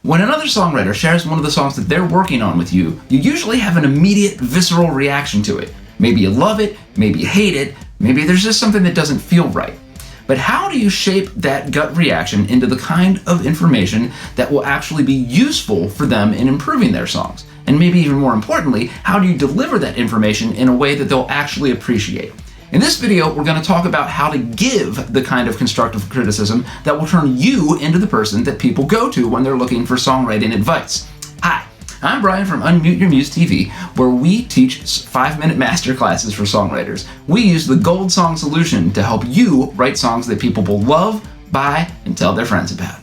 When another songwriter shares one of the songs that they're working on with you, you usually have an immediate visceral reaction to it. Maybe you love it, maybe you hate it, maybe there's just something that doesn't feel right. But how do you shape that gut reaction into the kind of information that will actually be useful for them in improving their songs? And maybe even more importantly, how do you deliver that information in a way that they'll actually appreciate? In this video, we're going to talk about how to give the kind of constructive criticism that will turn you into the person that people go to when they're looking for songwriting advice. Hi, I'm Brian from Unmute Your Muse TV, where we teach 5-minute masterclasses for songwriters. We use the Gold Song Solution to help you write songs that people will love, buy, and tell their friends about.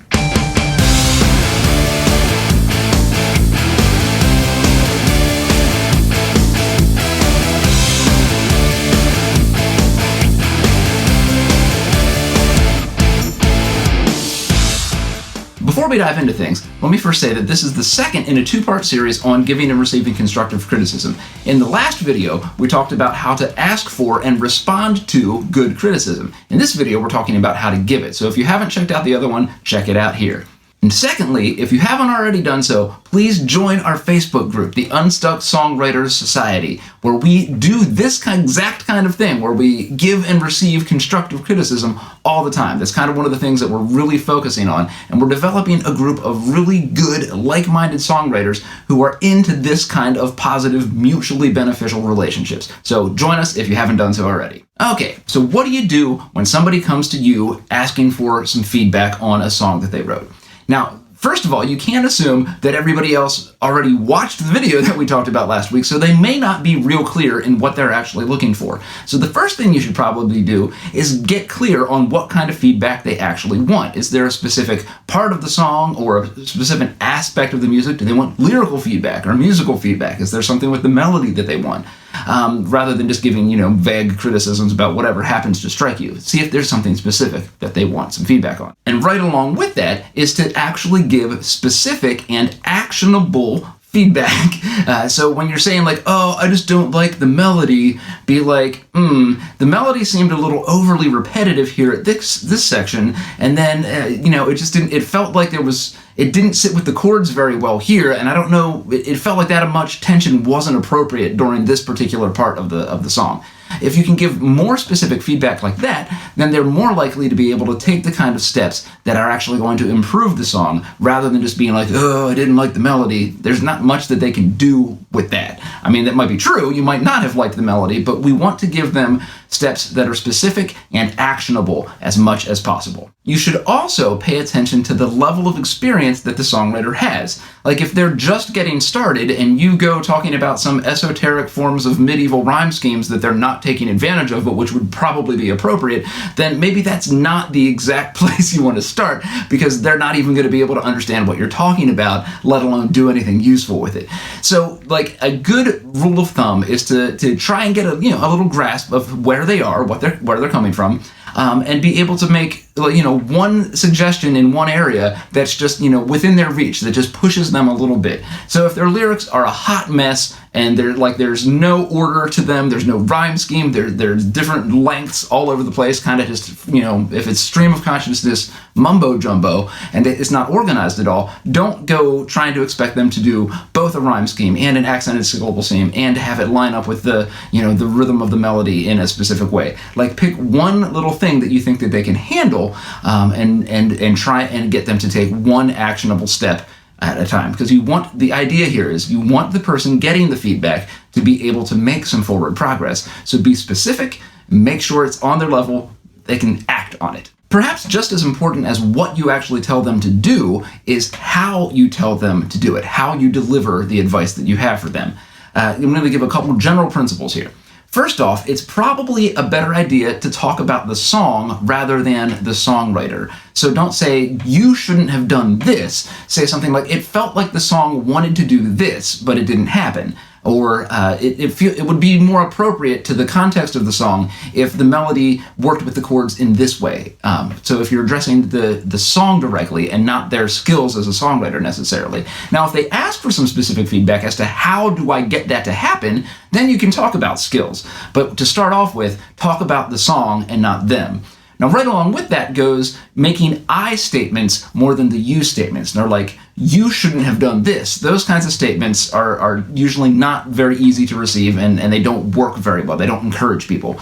Before we dive into things, let me first say that this is the second in a 2-part series on giving and receiving constructive criticism. In the last video, we talked about how to ask for and respond to good criticism. In this video, we're talking about how to give it. So if you haven't checked out the other one, check it out here. And secondly, if you haven't already done so, please join our Facebook group, the Unstuck Songwriters Society, where we do this exact kind of thing, where we give and receive constructive criticism all the time. That's kind of one of the things that we're really focusing on. And we're developing a group of really good, like-minded songwriters who are into this kind of positive, mutually beneficial relationships. So join us if you haven't done so already. Okay, so what do you do when somebody comes to you asking for some feedback on a song that they wrote? Now, first of all, you can't assume that everybody else already watched the video that we talked about last week, so they may not be real clear in what they're actually looking for. So the first thing you should probably do is get clear on what kind of feedback they actually want. Is there a specific part of the song or a specific aspect of the music? Do they want lyrical feedback or musical feedback? Is there something with the melody that they want? Rather than just giving, vague criticisms about whatever happens to strike you. See if there's something specific that they want some feedback on. And right along with that is to actually give specific and actionable feedback. So when you're saying like, oh, I just don't like the melody, be like, the melody seemed a little overly repetitive here at this section, and then, it just didn't, it felt like it didn't sit with the chords very well here, and I don't know, it felt like that much tension wasn't appropriate during this particular part of the song. If you can give more specific feedback like that, then they're more likely to be able to take the kind of steps that are actually going to improve the song, rather than just being like, oh, I didn't like the melody. There's not much that they can do with that. I mean, that might be true. You might not have liked the melody, but we want to give them steps that are specific and actionable as much as possible. You should also pay attention to the level of experience that the songwriter has. Like if they're just getting started and you go talking about some esoteric forms of medieval rhyme schemes that they're not taking advantage of, but which would probably be appropriate, then maybe that's not the exact place you want to start, because they're not even going to be able to understand what you're talking about, let alone do anything useful with it. So like a good rule of thumb is to try and get a little grasp of where they are, where they're coming from, and be able to make one suggestion in one area that's just within their reach, that just pushes them a little bit. So if their lyrics are a hot mess and there's no order to them, there's no rhyme scheme, there's different lengths all over the place, kind of just if it's stream of consciousness mumbo jumbo and it's not organized at all, don't go trying to expect them to do both a rhyme scheme and an accented syllable scheme and have it line up with the the rhythm of the melody in a specific way. Like pick one little thing that you think that they can handle, and try and get them to take one actionable step at a time. Because the idea here is you want the person getting the feedback to be able to make some forward progress. So be specific, make sure it's on their level, they can act on it. Perhaps just as important as what you actually tell them to do is how you tell them to do it, how you deliver the advice that you have for them. I'm going to give a couple general principles here. First off, it's probably a better idea to talk about the song rather than the songwriter. So don't say, you shouldn't have done this. Say something like, it felt like the song wanted to do this, but it didn't happen. Or it would be more appropriate to the context of the song if the melody worked with the chords in this way. So if you're addressing the song directly and not their skills as a songwriter necessarily. Now, if they ask for some specific feedback as to how do I get that to happen, then you can talk about skills. But to start off with, talk about the song and not them. Now, right along with that goes making I statements more than the you statements. And they're like, you shouldn't have done this. Those kinds of statements are usually not very easy to receive, and they don't work very well. They don't encourage people.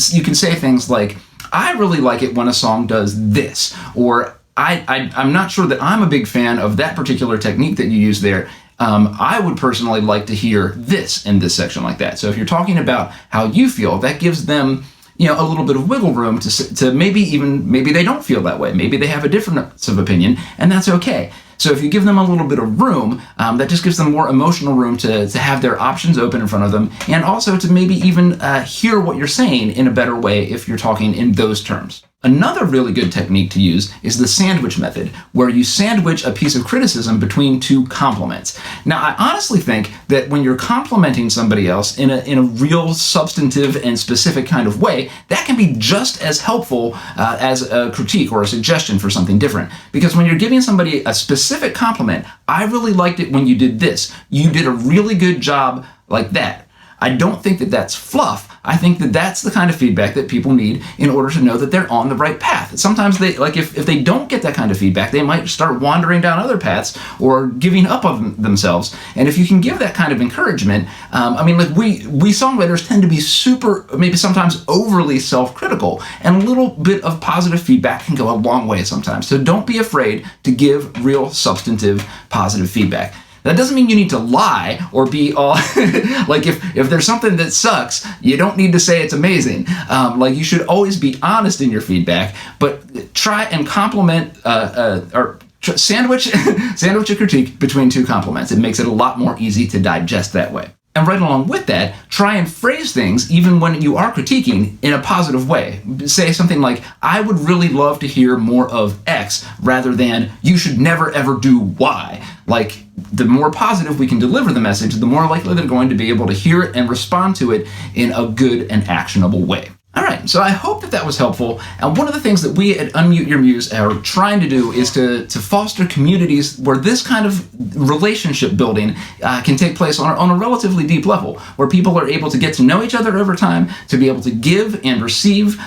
You can say things like, I really like it when a song does this, or I'm not sure that I'm a big fan of that particular technique that you use there. I would personally like to hear this in this section like that. So if you're talking about how you feel, that gives them a little bit of wiggle room to maybe they don't feel that way. Maybe they have a difference of opinion, and that's okay. So if you give them a little bit of room, that just gives them more emotional room to have their options open in front of them, and also to maybe even hear what you're saying in a better way if you're talking in those terms. Another really good technique to use is the sandwich method, where you sandwich a piece of criticism between two compliments. Now, I honestly think that when you're complimenting somebody else in a real substantive and specific kind of way, that can be just as helpful as a critique or a suggestion for something different. Because when you're giving somebody a specific compliment, I really liked it when you did this. You did a really good job like that. I don't think that that's fluff. I think that that's the kind of feedback that people need in order to know that they're on the right path. Sometimes if they don't get that kind of feedback, they might start wandering down other paths or giving up on themselves. And if you can give that kind of encouragement, we songwriters tend to be maybe sometimes overly self-critical, and a little bit of positive feedback can go a long way sometimes. So don't be afraid to give real substantive positive feedback. That doesn't mean you need to lie or be all like if there's something that sucks, you don't need to say it's amazing. You should always be honest in your feedback, but try and compliment sandwich a critique between two compliments. It makes it a lot more easy to digest that way. And right along with that, try and phrase things, even when you are critiquing, in a positive way. Say something like, I would really love to hear more of X, rather than, you should never ever do Y. Like, the more positive we can deliver the message, the more likely they're going to be able to hear it and respond to it in a good and actionable way. All right, so I hope that was helpful. And one of the things that we at Unmute Your Muse are trying to do is to foster communities where this kind of relationship building can take place on a relatively deep level, where people are able to get to know each other over time, to be able to give and receive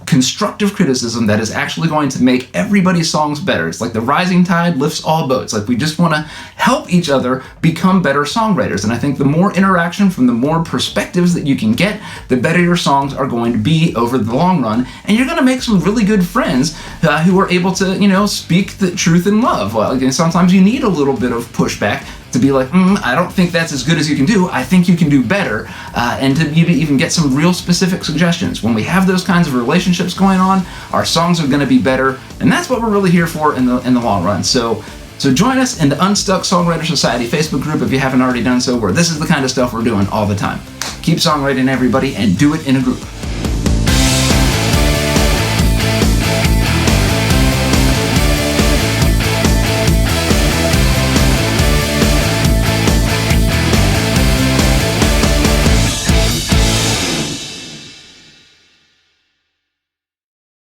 constructive criticism that is actually going to make everybody's songs better. It's like the rising tide lifts all boats. Like, we just want to help each other become better songwriters. And I think the more interaction from the more perspectives that you can get, the better your songs are going to be over the long run, and you're going to make some really good friends who are able to, speak the truth in love. Well, sometimes you need a little bit of pushback to be like, I don't think that's as good as you can do. I think you can do better, and to even get some real specific suggestions. When we have those kinds of relationships going on, our songs are going to be better, and that's what we're really here for in the long run. So join us in the Unstuck Songwriter Society Facebook group if you haven't already done so, where this is the kind of stuff we're doing all the time. Keep songwriting, everybody, and do it in a group.